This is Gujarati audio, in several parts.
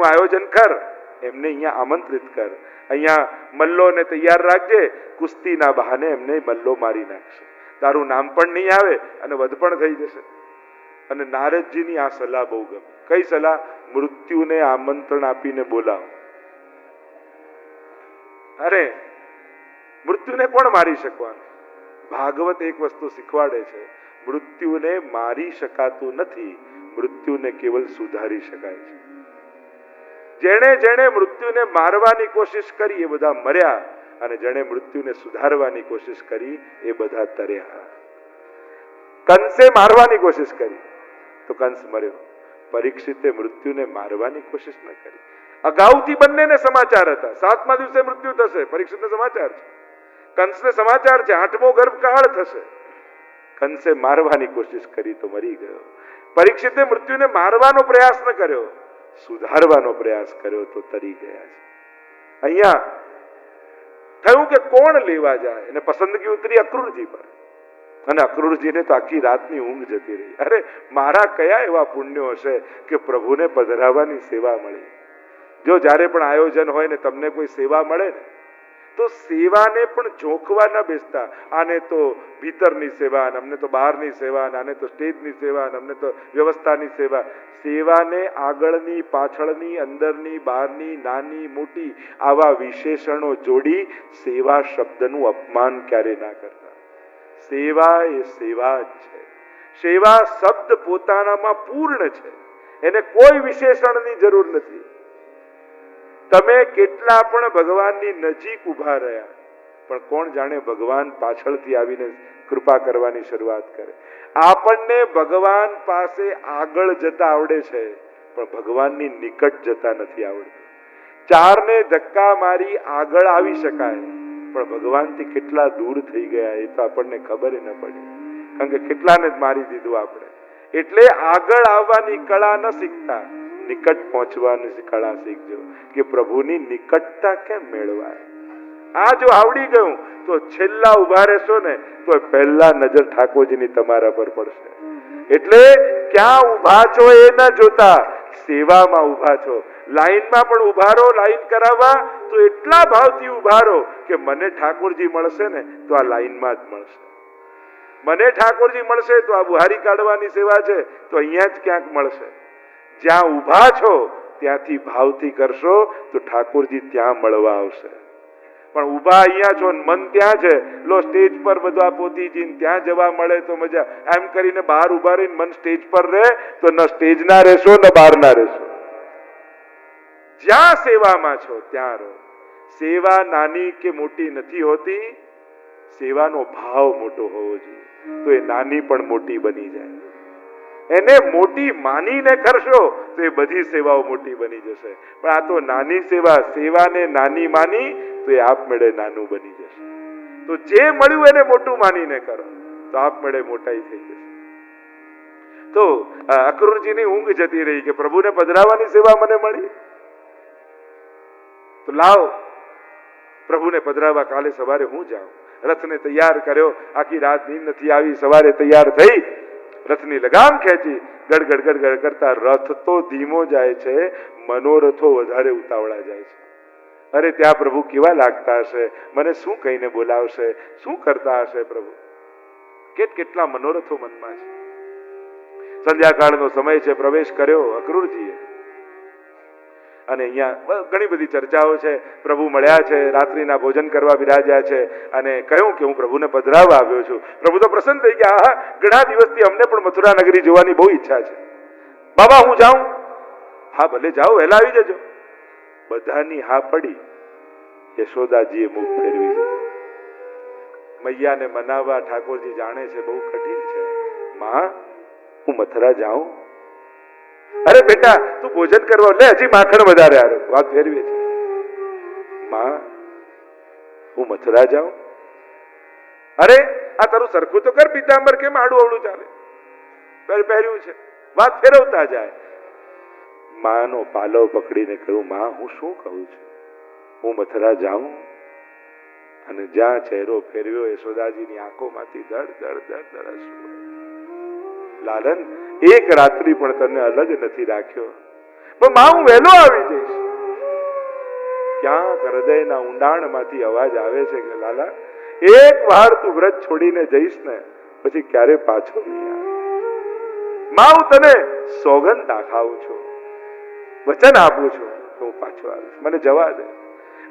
નું આયોજન કર, એમને અહીંયા આમંત્રિત કર, અહીંયા મલ્લોને તૈયાર રાખજે, કુસ્તીના બહાને એમને મલ્લો મારી નાખશે, તારું નામ પણ નહીં આવે અને વધ પણ થઈ જશે. અને નારદજીની આ સલાહ બહુ ગમી. કઈ સલાહ? મૃત્યુને આમંત્રણ આપીને બોલાવો. અરે મૃત્યુને કોણ મારી શકવાનું? ભાગવત એક વસ્તુ શીખવાડે છે, મૃત્યુને મારી શકાતું નથી, મૃત્યુને કેવલ સુધારી શકાય છે. જેણે જેણે મૃત્યુને મારવાની કોશિશ કરી એ બધા મર્યા, અને જેણે મૃત્યુને સુધારવાની કોશિશ કરી એ બધા તર્યા. કંસે મારવાની કોશિશ કરી તો કંસ મર્યો, પરીક્ષિતે મૃત્યુને મારવાની કોશિશ ન કરી. અગાઉથી બંનેને સમાચાર હતા, 7મા દિવસે મૃત્યુ થશે, પરીક્ષિતને સમાચાર છે, કંસને સમાચાર છે 8મો ગર્ભકાળ થશે. કંસે મારવાની કોશિશ કરી તો મરી ગયો. પરીક્ષિતે મૃત્યુને મારવાનો પ્રયાસ ન કર્યો, સુધારવાનો પ્રયાસ કર્યો તો તરી ગયા છે. અહીંયા થયું કે કોણ લેવા જાય, અને પસંદગી ઉતરી અક્રૂરજી પર, અને અક્રૂરજીને તો આખી રાતની ઊંઘ જતી રહી. અરે મારા કયા એવા પુણ્યો હશે કે પ્રભુને પધરાવવાની સેવા મળી. જો જ્યારે પણ આયોજન હોય ને તમને કોઈ સેવા મળે ને, તો સેવાને પણ જોખવા ન બેસતા. આને તો ભીતરની સેવા, અમને તો બહારની સેવા, આને તો સ્ટેજની સેવા, અમને તો વ્યવસ્થાની સેવા. સેવાને આગળની, પાછળની, અંદરની, બહારની, નાની, મોટી આવા વિશેષણો જોડી સેવા શબ્દનું અપમાન ક્યારે ના કરતા. સેવા એ સેવા જ છે. સેવા શબ્દ પોતાનામાં પૂર્ણ છે, એને કોઈ વિશેષણની જરૂર નથી. તમે કેટલા પણ ભગવાનની નજીક ઉભા રહ્યા, પણ કોણ જાણે ભગવાન પાછળથી આવીને કૃપા કરવાની શરૂઆત કરે. આપણને ભગવાન પાસે આગળ જતા આવડે છે, પણ ભગવાનની નિકટ જતા નથી આવડતું. ચારને ધક્કા મારી આગળ આવી શકાય, પણ ભગવાનથી કેટલા દૂર થઈ ગયા એ તો આપણને ખબર ન પડી, કારણ કે કેટલાને જ મારી દીધું આપણે. એટલે આગળ આવવાની કળા ન શીખતા, નિકટ પહોંચવાની કળા શીખજો કે પ્રભુની નિકટતા કેમ મેળવાય. આ જો આવડી ગયું તો છેલ્લા ઉભા રહેશો ને તો પહેલા નજર ઠાકોરજીની તમારા પર પડશે. એટલે ક્યાં ઉભા છો એ ન જોતા, સેવામાં ઉભા છો. લાઈનમાં પણ ઉભા રહો, લાઈન કરાવવા તો એટલા ભાવથી ઉભા રહો કે મને ઠાકોરજી મળશે ને તો આ લાઈનમાં જ મળશે, મને ઠાકોરજી મળશે તો આ બુહારી કાઢવાની સેવા છે તો અહીંયા જ ક્યાંક મળશે. જ્યાં ઉભા છો ત્યાંથી ભાવથી કરશો તો ઠાકોરજી ત્યાં મળવા આવશે. પણ ઉભા અહીંયા છો, મન ત્યાં છે, લો સ્ટેજ પર બધા પોતીજી ત્યાં જવા મળે તો મજા, એમ કરીને બહાર ઉભા રહીને મન સ્ટેજ પર રહે તો ન સ્ટેજ ના રહેશો ન બહાર ના રહેશો. જ્યાં સેવામાં છો ત્યાં રહો. સેવા નાની કે મોટી નથી હોતી, સેવાનો ભાવ મોટો હોવો જોઈએ તો એ નાની પણ મોટી બની જાય. એને મોટી માનીને કરશો તો એ બધી સેવાઓ મોટી બની જશે. પણ આ તો નાની સેવા, સેવાને નાની માની તો એ આપમેળે નાનું બની જશે. તો જે મળ્યું એને મોટું માનીને કરો તો આપમેળે મોટાઈ થઈ જશે. તો અક્રૂરજીની ઊંઘ જતી રહી કે પ્રભુને પધરાવવાની સેવા મને મળી, તો લાવ પ્રભુને પધરાવવા કાલે સવારે હું જાઉં. રથને તૈયાર કર્યો, આખી રાત નીંદ નથી આવી, સવારે તૈયાર થઈ, રથની લગામ ખેંચી, ગડગડ ગડગડ કરતા. રથ તો ધીમો જાય છે, મનોરથો વધારે ઉતાવળા જાય છે. અરે ત્યાં પ્રભુ કેવા લાગતા હશે, મને શું કહીને બોલાવશે, શું કરતા હશે પ્રભુ. કેટલા મનોરથો મનમાં છે. સંધ્યાકાળનો સમય છે, પ્રવેશ કર્યો અક્રૂરજીએ, અને અહીંયા ઘણી બધી ચર્ચાઓ છે. પ્રભુ મળ્યા છે, રાત્રિના ભોજન કરવા બિરાજ્યા છે, અને કહ્યું કે હું પ્રભુને પધરાવવા આવ્યો છું. પ્રભુ તો પ્રસન્ન થઈ ગયા. હા, ઘણા દિવસથી અમને પણ મથુરા નગરી જોવાની બહુ ઈચ્છા છે. બાબા હું જાઉં? હા ભલે જાઓ, વહેલા આવી જજો. બધાની હા પડી. યશોદાજીએ મુખ ફેરવી દીધું. મૈયાને મનાવવા ઠાકોરજી જાણે છે બહુ કઠિન છે. માં હું મથુરા જાઉં? અરે બેટા તું ભોજન કરવા લે, હજી માખણ વધારે આવે. વાત ફેરવી છે. માં હું મથુરા જાઉં? અરે આ તારું સરખું તો કર, પીતાંબર કેમ આડું અવળું ચાલે, પહેર્યું છે. વાત ફેરવતા જાય. માનો પાલવ પકડીને કહ્યું, માં હું શું કહું છું, હું મથુરા જાઉં? અને જ્યાં ચહેરો ફેરવ્યો યશોદાજીની આંખોમાંથી દડ દડ દડ દડ અશ્રુ. લાલન એક રાત્રિ પણ તને અલગ નથી રાખ્યો, પણ માં હું વહેલો આવી જઈશ. ક્યાંક હૃદયના ઊંડાણમાંથી અવાજ આવે છે કે લાલા, એક વાર તું વ્રત છોડીને જઈશ ને પછી ક્યારે પાછો નહીં આવે. માં હું તને સોગંદ દાખાવું છું, વચન આપું છું કે હું પાછો આવીશ, મને જવા દે,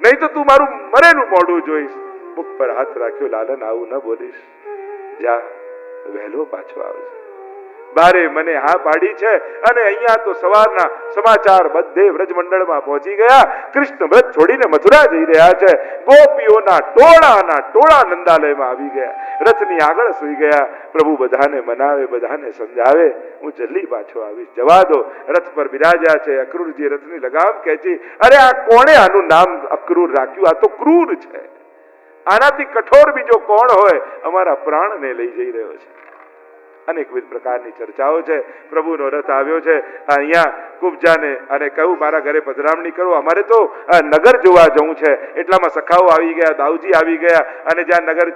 નહીં તો તું મારું મરેલું મોઢું જોઈશ. મુખ પર હાથ રાખ્યો, લાલન આવું ન બોલીશ, જા વહેલો પાછો આવશે. બારે મને હા પાડી છે અને અહીંયા તો સવારના સમાચાર બધે વ્રજમંડળમાં પહોંચી ગયા. કૃષ્ણ વ્રત છોડીને મથુરા જઈ રહ્યા છે. ગોપીઓના ટોળા નંદાલયમાં આવી ગયા, રથની આગળ સુઈ ગયા. પ્રભુ બધાને મનાવે, બધાને સમજાવે, હું જલ્દી પાછો આવીશ, જવા દો. રથ પર બિરાજ્યા છે. અક્રૂરજી રથની લગામ ખેંચી, અરે આ કોણે આનું નામ અક્રૂર રાખ્યું? આ તો ક્રૂર છે, આનાથી કઠોર બીજો કોણ હોય? અમારા પ્રાણને લઈ જઈ રહ્યો છે. અનેકવિધ પ્રકારની ચર્ચાઓ છે. પ્રભુનો રથ આવ્યો છે અહીંયા કુબજાને અને કહ્યું મારા ઘરે પધરામણી કરો, અમારે તો નગર જોવા જવું છે. એટલામાં સખાઓ આવી ગયા, દાઉજી આવી ગયા અને જ્યાં નગર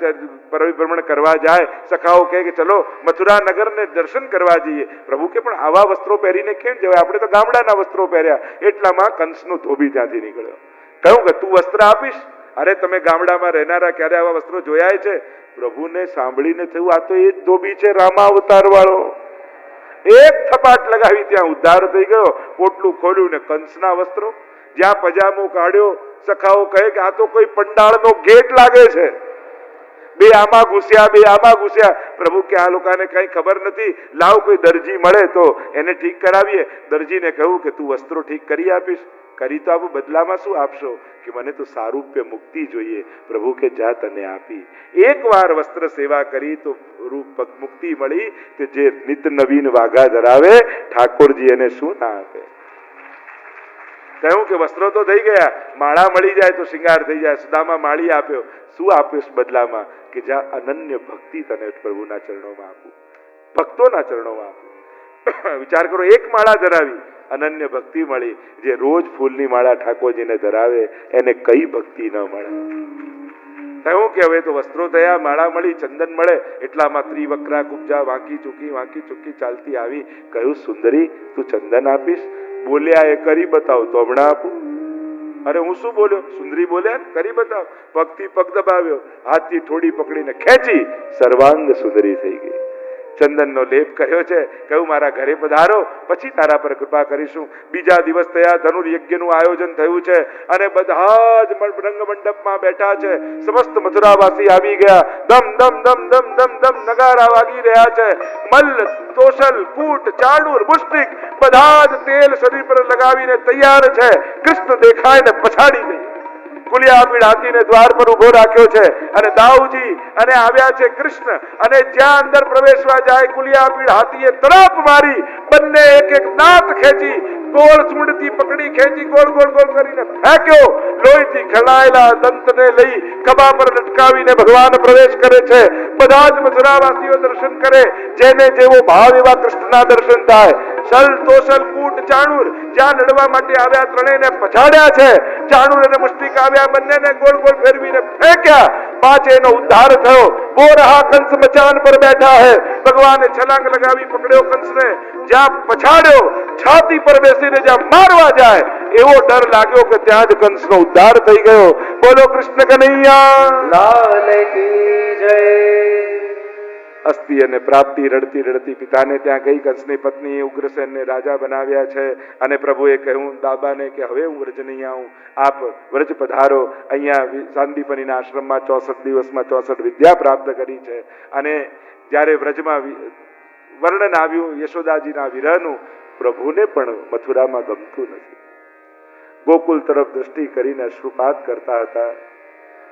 પરિભ્રમણ કરવા જાય સખાઓ કહે કે ચલો મથુરા નગરને દર્શન કરવા જઈએ. પ્રભુ કે પણ આવા વસ્ત્રો પહેરીને કેમ જવાય, આપણે તો ગામડાના વસ્ત્રો પહેર્યા. એટલામાં કંસનો ધોબી ત્યાંથી નીકળ્યો. કહ્યું કે તું વસ્ત્ર આપીશ? અરે તમે ગામડામાં રહેનારા ક્યારે આવા વસ્ત્રો જોયા છે? પ્રભુને સાંભળીને થયું આ તો એ જ ધોબી છે, રામા અવતાર વાળો. એક થપાટ લગાવી ત્યાં ઉદ્ધાર થઈ ગયો. પોટલું ખોલ્યું ને કંસના વસ્ત્રો, જ્યાં પજામો કાઢ્યો, સખાઓ કહે કે આ તો કોઈ પંડાળનો ગેટ લાગે છે. બે આમાં ઘૂસ્યા, બે આમાં ઘૂસ્યા. પ્રભુ કે આ લોકોને કઈ ખબર નથી, લાવ કોઈ દરજી મળે તો એને ઠીક કરાવીએ. દરજીને કહ્યું કે તું વસ્ત્રો ઠીક કરી આપીશ? કરી તો આપું, બદલામાં શું આપશો? કે મને તો સારૂપ્ય મુક્તિ જોઈએ. પ્રભુ કે જા તને આપી. એકવાર વસ્ત્ર સેવા કરી તો રૂપ મુક્તિ મળી. કે જે નિત નવીન વાઘા ધરાવે ઠાકોરજી એને શું ના આપે? કહ્યું કે વસ્ત્રો તો થઈ ગયા, માળા મળી જાય તો શિંગાર થઈ જાય. સુદામા માળી આપ્યો, શું આપ્યો બદલામાં? કે જ્યાં અનન્ય ભક્તિ તને પ્રભુના ચરણોમાં આપું, ભક્તોના ચરણોમાં આપું. વિચાર કરો, એક માળા ધરાવી, અનન્ય ભક્તિ મળી. જે રોજ ફૂલની માળા ઠાકોરજીને ધરાવે એને કઈ ભક્તિ ન મળે? કહ્યું કે હવે તો વસ્ત્રો થયા, માળા મળી, ચંદન મળે. એટલામાં ત્રિવક્રા કુબજા વાંકી ચૂકી ચાલતી આવી. કહ્યું સુંદરી તું ચંદન આપીશ? બોલ્યા એ કરી બતાવ તો હમણાં આપું. અરે હું શું બોલ્યો? સુંદરી બોલ્યા કરી બતાવ. પગથી પગ દબાવ્યો, હાથથી થોડી પકડીને ખેંચી, સર્વાંગ સુંદરી થઈ ગઈ. ચંદનનો લેપ કર્યો છે. કહ્યું મારા ઘરે પધારો, પછી તારા પર કૃપા કરીશું. બીજા દિવસ થયા, ધનુર્યજ્ઞનું આયોજન થયું છે અને બધા જ રંગ મંડપમાં બેઠા છે. સમસ્ત મથુરાવાસી આવી ગયા. દમ દમ દમ દમ દમ દમ નગારા વાગી રહ્યા છે. મલ્લ, તોષલ, કૂટ, ચાણૂર, મુષ્ટિક બધા જ તેલ શરીર પર લગાવીને તૈયાર છે. કૃષ્ણ દેખાય ને પછાડી ગઈ. કુલિયાપીડ હાથીને દ્વાર પર ઉભો રાખ્યો છે અને દાઉજી અને આવ્યા છે કૃષ્ણ. અને જ્યાં અંદર પ્રવેશવા જાય કુલિયાપીડ હાથીએ તરફ મારી, બંને એક એક દાંત ખેંચી, ગોળ ચૂંડથી પકડી ખેંચી ગોળ ગોળ ગોળ કરીને ફેંક્યો. લોહીથી ખલાયેલા દંતને લઈ ખભા પર લટકાવીને ભગવાન પ્રવેશ કરે છે. બધા જ મથુરાવાસીઓ દર્શન કરે. જેને જેવો ભાવ એવા કૃષ્ણના દર્શન થાય. સલ, તોસલ, કૂટ, ચાણૂર જ્યાં લડવા માટે આવ્યા ત્રણેયને પછાડ્યા છે. ચાણૂર અને મુષ્ટિક આવ્યા, બંનેને ગોળ ગોળ ફેરવીને ફેંક્યા. પાંચેયનો ઉદ્ધાર થયો. બોરહા કંસ મચાન પર બેઠા હે. ભગવાને છલાંગ લગાવી પકડ્યો કંસને. જ્યાં પછાડ્યો, છાતી પર બેસીને જ્યાં મારવા જાય એવો ડર લાગ્યો કે ત્યાં જ કંસનો ઉદ્ધાર થઈ ગયો. બોલો કૃષ્ણ કનૈયા લાલ કી જય. અસ્તિ અને પ્રાપ્તિ રડતી રડતી પિતાને ત્યાં ગઈ. કંસની પત્નીએ ઉગ્રસેનને રાજા બનાવ્યા છે અને પ્રભુએ કહ્યું દાબાને કે હવે હું વ્રજ નહીં આવું, આપ વ્રજ પધારો. અહીંયા સાંદીપનીના આશ્રમમાં 64 દિવસમાં 64 વિદ્યા પ્રાપ્ત કરી છે. અને જ્યારે વ્રજમાં વર્ણન આવ્યું યશોદાજીના વિરહનું, પ્રભુને પણ મથુરામાં ગમતું નથી. ગોકુલ તરફ દ્રષ્ટિ કરીને અશ્રુપાત કરતા હતા.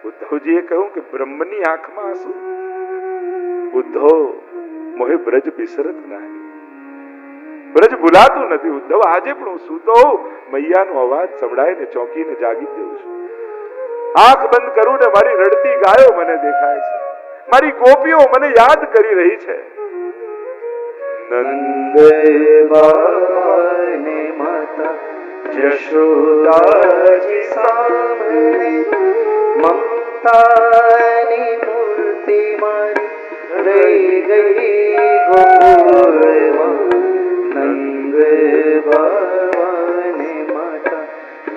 ઉદ્ધવજીએ કહ્યું કે બ્રહ્મની આંખમાં આંસુ. ઉદ્ધવ મોહે બ્રજ બિસરત નહીં, બ્રજ ભૂલાતું નથી. ઉદ્ધવ આજે પણ હું સૂતો હોઉં, મૈયાનો અવાજ સંભળાઈને ચોંકીને જાગી જઉં છું. આંખ બંધ કરું ને મારી રડતી ગાયો મને દેખાય છે. મારી ગોપીઓ મને યાદ કરી રહી છે. નંદ બાબાને માતા જશોદાજી સામે, મમતાની મૂર્તિ મારી રહી ગઈ ગોકુળમાં. નંદ બાબાને માતા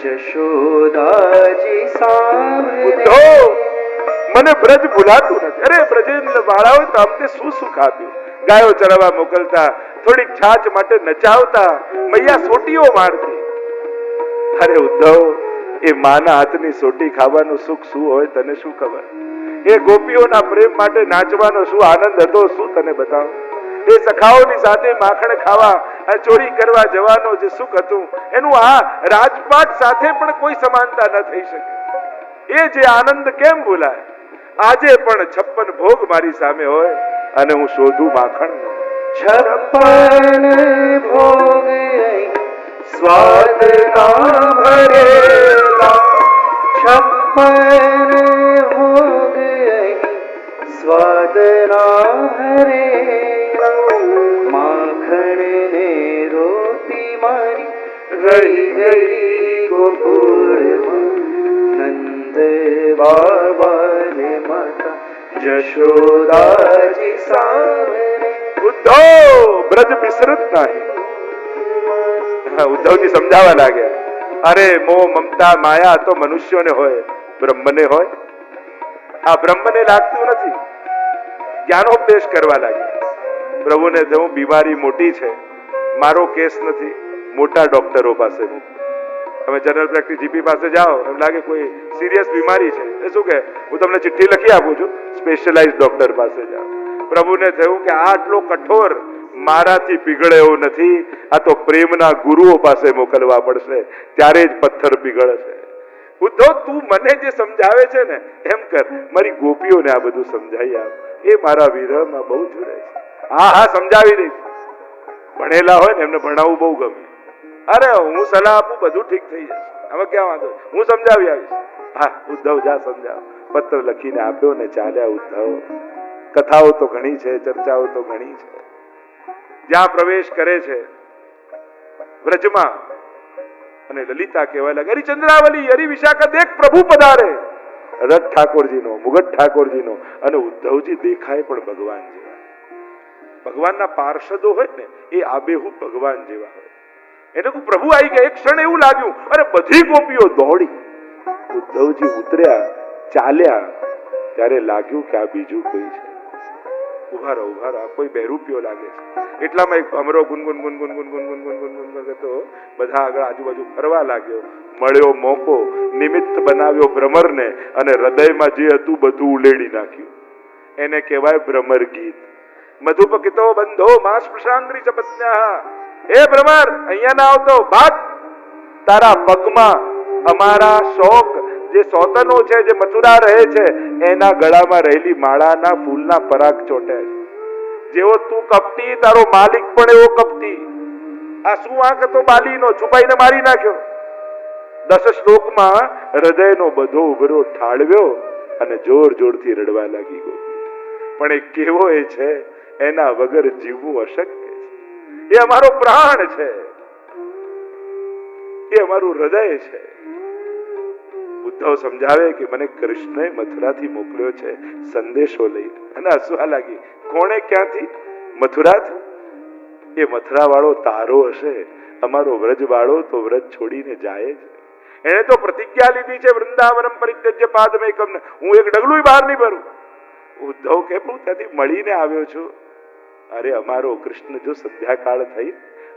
જશોદાજી સાવરે. મને બ્રજ ભૂલાતું નથી. અરે બ્રજેન્દ્ર વાળાઓ તો અમને શું સુખ આપ્યું. ગાયો ચરાવવા મોકલતા, થોડીક છાછ માટે નચાવતા, મૈયા સોટીઓ મારતી. અરે ઉદ્ધવ, એ માના હાથની સોટી ખાવાનું સુખ શું હોય તને શું ખબર? એ ગોપીઓના પ્રેમ માટે નાચવાનો શું આનંદ હતો શું તને બતાવું? એ સખાઓની સાથે માખણ ખાવા, ચોરી કરવા જવાનો જે સુખ હતું એનું આ રાજપાટ સાથે પણ કોઈ સમાનતા ન થઈ શકે. એ જે આનંદ કેમ ભૂલાય? આજે પણ 56 ભોગ મારી સામે હોય અને હું શોધું માખણ. 56 ભોગ સ્વાદ ના ભરેલા, 56 ભોગ સ્વાદ ના ભરેલા. માખણ ને રોટી મારી રહી ગઈ ગોકુળમાં. નંદ બાબા ને માતા જશોદાજી સાવરે. ઉદ્ધવ, બ્રજ વિસરત નહીં. ઉદ્ધવજી સમજાવવા લાગ્યા, અરે મોહ મમતા માયા તો મનુષ્યોને હોય, બ્રહ્મને હોય? આ બ્રહ્મને લાગતું નથી. જ્ઞાનોપદેશ કરવા લાગ્યા. પ્રભુને થયું બીમારી મોટી છે, મારો કેસ નથી, મોટા ડોક્ટરો પાસે મૂકો. તમે જનરલ પ્રેક્ટિસ જીપી પાસે જાઓ, એમ લાગે કોઈ સિરિયસ બીમારી છે, એ શું કે હું તમને ચિઠ્ઠી લખી આપું છું, સ્પેશિયલાઇઝ ડોક્ટર પાસે જાઓ. પ્રભુને થયું કે આટલો કઠોર મારાથી પીગળે એવું નથી, આ તો પ્રેમના ગુરુઓ પાસે મોકલવા પડશે, ત્યારે જ પથ્થર પીગળશે. ઉદ્ધવ, તું મને જે સમજાવે છે ને એમ કર, મારી ગોપીઓને આ બધું સમજાવી આપ. એ મારા વિરહમાં બહુ જોડે છે. હા હા, સમજાવી દઈશ. ભણેલા હોય ને એમને ભણાવવું બહુ ગમે. અરે હું સલાહ આપું, બધું ઠીક થઈ જશે, આમાં ક્યાં વાંધો, હું સમજાવી આવીશ. હા ઉદ્ધવ, જા સમજાવ. પત્ર લખીને આપ્યો ને ચાલ્યા ઉદ્ધવ. કથાઓ તો ઘણી છે, ચર્ચાઓ તો ઘણી છે. જ્યાં પ્રવેશ કરે છે વ્રજમાં, અને લલિતા કહેવા લાગે, અરે ચંદ્રાવલી, અરે વિશાખા, દેખ પ્રભુ પધારે. રથ ઠાકોરજીનો, મુગટ ઠાકોરજીનો, અને ઉદ્ધવજી દેખાય પણ ભગવાન જેવા. ભગવાનના પાર્ષદો હોય ને એ આબેહૂબ ભગવાન જેવા હોય. એને કોઈ પ્રભુ આવી ગયા, એક ક્ષણ એવું લાગ્યું, અરે બધી ગોપીઓ દોડી. ઉદ્ધવજી ઉતર્યા, ચાલ્યા, ત્યારે લાગ્યું કે આ બીજું કોઈ છે. ઉભા રહો, કોઈ બહેરૂપિયો લાગે છે. એટલામાં એક ભમરો ગુનગુન ગુનગુન ગુનગુન ગુનગુન ગુનગુન કરતો બધા આગળ આજુબાજુ ફરવા લાગ્યો. મળ્યો મોકો, નિમિત્ત બનાવ્યો ભ્રમરને, અને હૃદયમાં જે હતું બધું ઉલેડી નાખ્યું. એને કહેવાય ભ્રમર ગીત. મધુપકિતો બંધો માસ પ્રશાંગ્રી ચપત્ન્યા. એ ભ્રમર, અહીંયા ના આવતો, ભાગ. તારા પગમાં અમારા શોક જે સોતનો છે, જે મથુરા રહે છે, એના ગળામાં રહેલી માળાના ફૂલના પરાગ ચોટે છે. જેવો તું કપટી, તારો માલિક પણ એવો કપટી. આ શું આંખ હતો બાલીનો, છુપાઈને મારી નાખ્યો. 10 શ્લોકમાં હૃદયનો બધો ઉભરો ઠાળવ્યો અને જોર જોરથી રડવા લાગી ગોપી. પણ એ કેવો એ છે, એના વગર જીવવું અશક્ય છે. એ અમારો પ્રાણ છે, એ અમારું હૃદય છે. ઉદ્ધવ સમજાવે કે મને કૃષ્ણએ મથુરાથી મોકલ્યો છે સંદેશો લઈ, અને હસવા લાગી. કોણે, ક્યાંથી? મથુરાથી. એ મથુરા વાળો તારો હશે, અમારો વ્રજ વાળો તો વ્રજ છોડીને જાય જ. એને તો પ્રતિજ્ઞા લીધી છે, વૃંદાવનમ પરિત્યજ્ય પાદમેકમ, હું એક ડગલું બહાર નહીં ભરું. ઉદ્ધવ કે હું ત્યાંથી મળીને આવ્યો છું. અરે અમારો કૃષ્ણ જો સંધ્યાકાળ થઈ,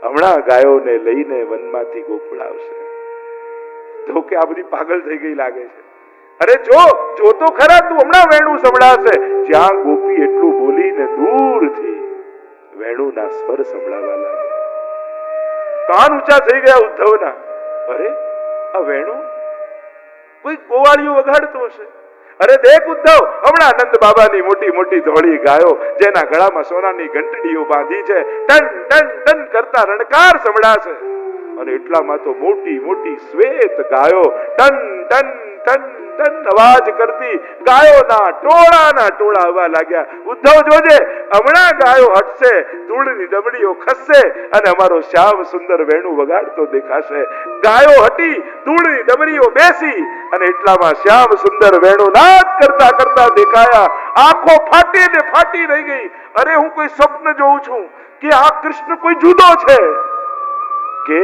હમણાં ગાયોને લઈને વનમાંથી ગોકુળ આવશે. તો કે આ બધી પાગલ થઈ ગઈ લાગે છે. અરે જો તો ખરા, તું હમણાં વેણું સંભળાશે. જ્યાં ગોપી એટલું બોલીને દૂરથી વેણુના સ્વર સંભળાવા લાગ્યા. કાન ઊંચા થઈ ગયા ઉદ્ધવના. અરે આ વેણુ કોઈ ગોવાળીઓ વગાડતો હશે. અરે દેખ ઉદ્ધવ, હમણાં નંદ બાબાની મોટી મોટી ધોળી ગાયો, જેના ગળામાં સોનાની ઘંટડીઓ બાંધી છે, ટન ટન ટન કરતા રણકાર સંભળાશે. અને એટલામાં તો મોટી મોટી શ્વેત ગાયો ટન ટન ટન ટન અવાજ કરતી ગાયોના ટોળા આવવા લાગ્યા. ઉદ્ધવ જોજે, હમણાં ગાયો હટશે, ધૂળની દમડીઓ ખસશે, અને અમારો શ્યામ સુંદર વેણુ વગાડતો દેખાશે. ગાયો હટી, ધૂળની દમડીઓ બેસી, અને એટલામાં શ્યામ સુંદર વેણુ નાદ કરતા કરતા દેખાયા. આંખો ફાટી રહી ગઈ. અરે હું કોઈ સ્વપ્ન જોઉં છું કે આ કૃષ્ણ કોઈ જુદો છે, કે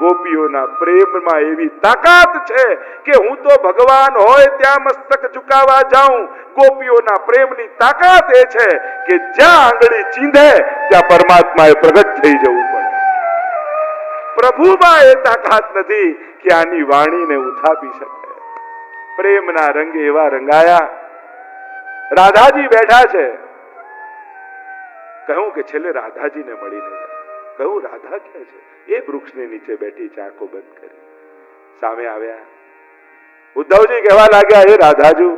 ગોપીઓના પ્રેમમાં એવી તાકાત છે કે હું તો ભગવાન હોય ત્યાં મસ્તક ઝુકાવા જાઉં. ગોપીઓના પ્રેમની તાકાત એ છે કે જ્યાં આંગળી ચીંધે ત્યાં પરમાત્માએ પ્રગટ થઈ જવું પડે. પ્રભુમાં એ તાકાત નથી કે આની વાણીને ઉથાપી શકે. પ્રેમના રંગે એવા રંગાયા. રાધાજી બેઠા છે. કહ્યું કે છેલ્લે રાધાજીને મળીને જાય. કહ્યું રાધા ક્યાં છે? એ વૃક્ષની નીચે બેઠી છે, આંખો બંધ કરી. સામે આવ્યા. ઉદ્ધવજી કહેવા લાગ્યા, હે રાધાજુ,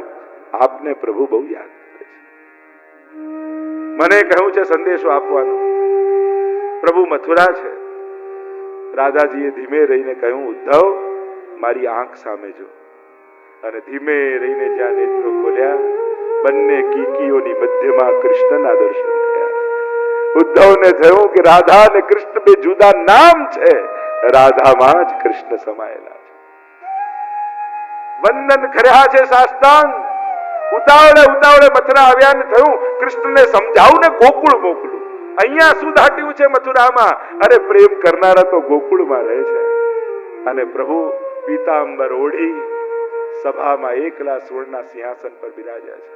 આપને પ્રભુ બહુ યાદ કરે છે. મને કહ્યું છે સંદેશો આપવાનો. પ્રભુ મથુરા છે. રાધાજીએ ધીમે રહીને કહ્યું, ઉદ્ધવ, મારી આંખ સામે જો. અને ધીમે રહીને જ્યાં નેત્રો ખોલ્યા, બંને કીકીઓની મધ્યમાં કૃષ્ણના દર્શન થયા. ઉદ્ધવને થયું કે રાધા અને કૃષ્ણ બે જુદા નામ છે, રાધામાં જ કૃષ્ણ સમાયેલા છે. વંદન કર્યા છે સાષ્ટાંગ. ઉતાવળે મથુરા આવ્યા ને થયું કૃષ્ણને સમજાવું ને ગોકુળ મોકલું. અહીંયા શું દાટ્યું છે મથુરામાં? અરે પ્રેમ કરનારા તો ગોકુળમાં રહે છે. અને પ્રભુ પીતાંબર ઓઢી સભામાં એકલા સુવર્ણના સિંહાસન પર બિરાજ્યા છે.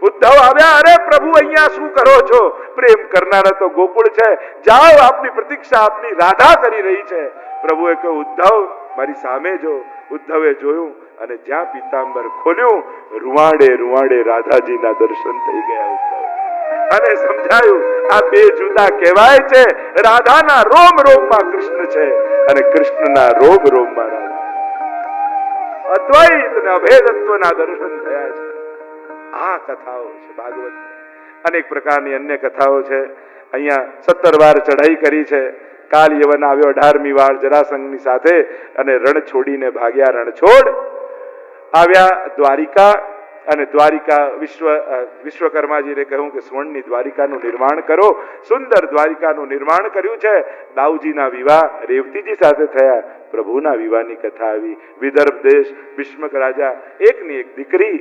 ઉદ્ધવ આવ્યા, અરે પ્રભુ અહીંયા શું કરો છો? પ્રેમ કરનારા તો ગોકુળ છે, જાઓ, આપની પ્રતીક્ષા આપની રાધા કરી રહી છે. પ્રભુએ કહ્યું, ઉદ્ધવ મારી સામે જો. ઉદ્ધવે જોયું અને જ્યાં પીતાંબર ખોલ્યું, રૂવાડે રાધાજીના દર્શન થઈ ગયા. ઉદ્ધવ અને સમજાયું આ બે જુદા કહેવાય છે. રાધાના રોમ રોમમાં કૃષ્ણ છે અને કૃષ્ણના રોમ રોમમાં રાધા. અદ્વૈત અને અભેદત્વના દર્શન થયા છે. આ કથાઓ છે ભાગવત. અનેક પ્રકારની અન્ય કથાઓ છે. અહીંયા 17 વાર ચઢાઈ કરી છે. કાલ યવન આવ્યો 18મી વાર જરાસંઘની સાથે અને રણ છોડીને ભાગ્યા. રણછોડ આવ્યા દ્વારિકા અને દ્વારિકા વિશ્વકર્માજીને કહ્યું કે સ્વર્ણની દ્વારિકાનું નિર્માણ કરો. સુંદર દ્વારિકાનું નિર્માણ કર્યું છે. દાઉજીના વિવાહ રેવતીજી સાથે થયા. પ્રભુના વિવાહની કથા આવી. વિદર્ભ દેશ ભીષ્મક રાજા એકની એક દીકરી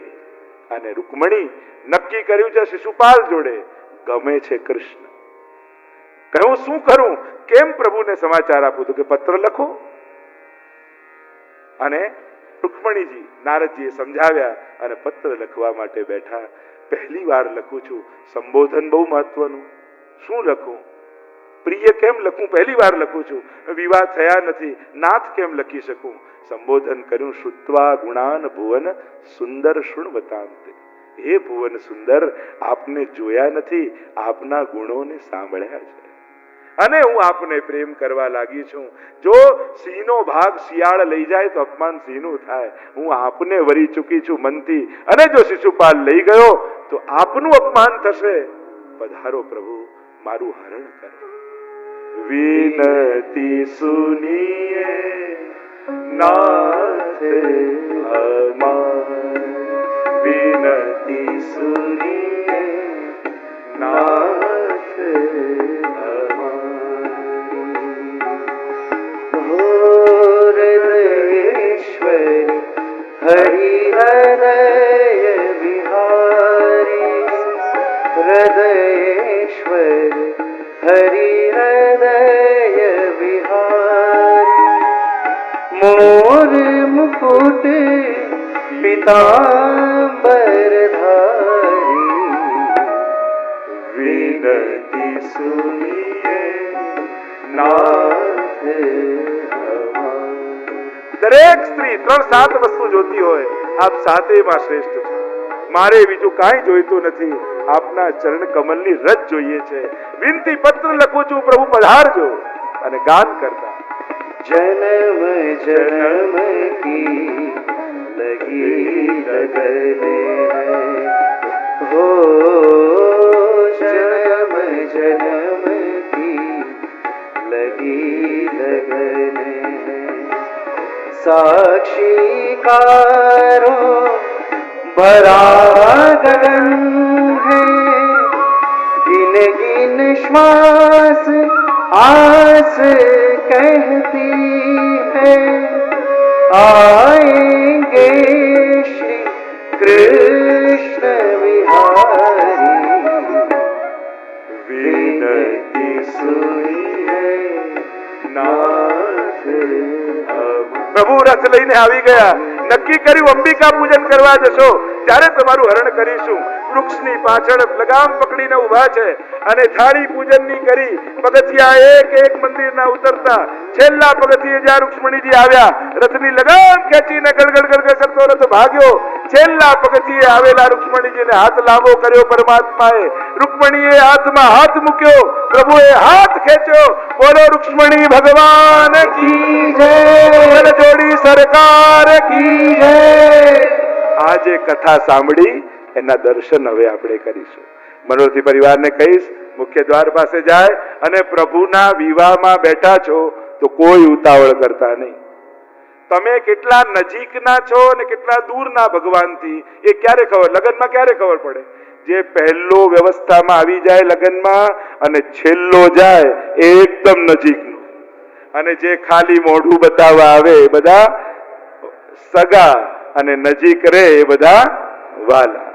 અને રૂકમણી નક્કી કર્યું છે શિશુપાલ જોડે ગમે છે કૃષ્ણ. કહ્યું શું કરું? કેમ પ્રભુને સમાચાર આપું? તો કે પત્ર લખો. અને રૂકમણીજી નારદજીએ સમજાવ્યા અને પત્ર લખવા માટે બેઠા. પહેલી વાર લખું છું. સંબોધન બહુ મહત્વનું. શું લખું? પ્રિય કેમ લખું? પહેલી વાર લખું છું. વિવાહ થયા નથી, નાથ કેમ લખી શકું? સંબોધન કર્યું, શ્રુત્વા ગુણાન ભુવન સુંદર શૃણવતાંતે. હે ભુવન સુંદર, આપને જોયા નથી, આપના ગુણોને સાંભળ્યા છે અને હું આપને પ્રેમ કરવા લાગી છું. જો સિંહનો ભાગ શિયાળ લઈ જાય તો અપમાન સિંહનું થાય. હું આપને વરી ચૂકી છું મનથી, અને જો શિશુપાલ લઈ ગયો તો આપનું અપમાન થશે. પધારો પ્રભુ, મારું હરણ કરો. વિનતી સુનીએ નાથ અમાર. વિનતી સુનીએ નાથ હૃદયેશ્વરી હરિ હૃદય વિહારી. હૃદયેશ્વરી હરિ હૃદય વિહારી. મોર મુકુટ પીતાંબર ધારી. વિનતી સુનીએ નાથ અમાર. દરેક સ્ત્રી 3-7 વસ્તુ જોતી હોય, આપ સાતેમાં શ્રેષ્ઠ છો. મારે બીજું કાંઈ જોઈતું નથી, આપના ચરણ કમલની રજ જોઈએ છે. વિનતી પત્ર લખું છું, પ્રભુ પધારજો. અને ગાન કરતા, જન્મ જન્મ કી લગી લગને હો. જન્મ જન્મ કી લગી લગને. साक्षीकारो भरा गगन है. गिन गिन श्वास आस कहती है. आएंगे श्री कृष्ण विहारी. विनती सुनिए नाथ રથ લઈને આવી ગયા. નક્કી કર્યું અંબિકા પૂજન કરવા જશો ત્યારે તમારું હરણ કરીશું. વૃક્ષની પાછળ લગામ પકડીને ઉભા છે અને થાળી પૂજનની કરી પગથિયા એક એક મંદિરના ઉતરતા છેલ્લા પગથિયે જ્યાં રૂક્ષ્મણીજી આવ્યા, રથની લગામ ખેંચીને ગડગડ ગડગડ કરતો રથ ભાગ્યો. છેલ્લા પગથિયે આવેલા રૂક્ષ્મણીજીને હાથ લાંબો કર્યો પરમાત્માએ. રૂક્ષ્મણીએ હાથમાં હાથ મૂક્યો, પ્રભુએ હાથ ખેંચ્યો. બોલો રૂક્ષ્મણી ભગવાન કી જય, જોડી સરકાર કી જય. આ જે કથા સાંભળી એના દર્શન હવે આપણે કરીશું. મનોરથી પરિવારને કહીશ મુખ્ય દ્વાર પાસે જાય અને પ્રભુના વિવાહમાં બેઠા છો તો કોઈ ઉતાવળ કરતા નહીં. તમે કેટલા નજીકના છો અને કેટલા દૂરના ભગવાનથી એ ક્યારે ખબર, લગ્નમાં ક્યારે ખબર પડે? જે પહેલો વ્યવસ્થામાં આવી જાય લગ્નમાં અને છેલ્લો જાય એ એકદમ નજીકનો, અને જે ખાલી મોઢું બતાવવા આવે એ બધા સગા અને નજીક રહે એ બધા વાલા.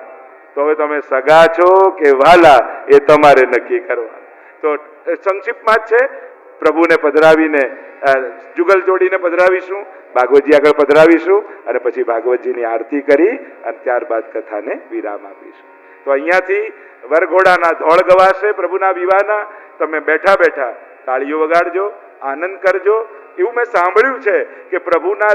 તો હવે તમે સગા છો કે વાલા એ તમારે નક્કી કરવા. તો સંક્ષિપ્તમાં જ છે, પ્રભુને પધરાવીને જુગલ જોડીને પધરાવીશું, ભાગવતજી આગળ પધરાવીશું અને પછી ભાગવતજીની આરતી કરી અને ત્યારબાદ કથાને વિરામ આપીશું. તો અહીંયાથી વરઘોડાના ધોળ ગવાશે પ્રભુના વિવાહના. તમે બેઠા બેઠા તાળીઓ વગાડજો, આનંદ કરજો. એવું મેં સાંભળ્યું છે કે પ્રભુના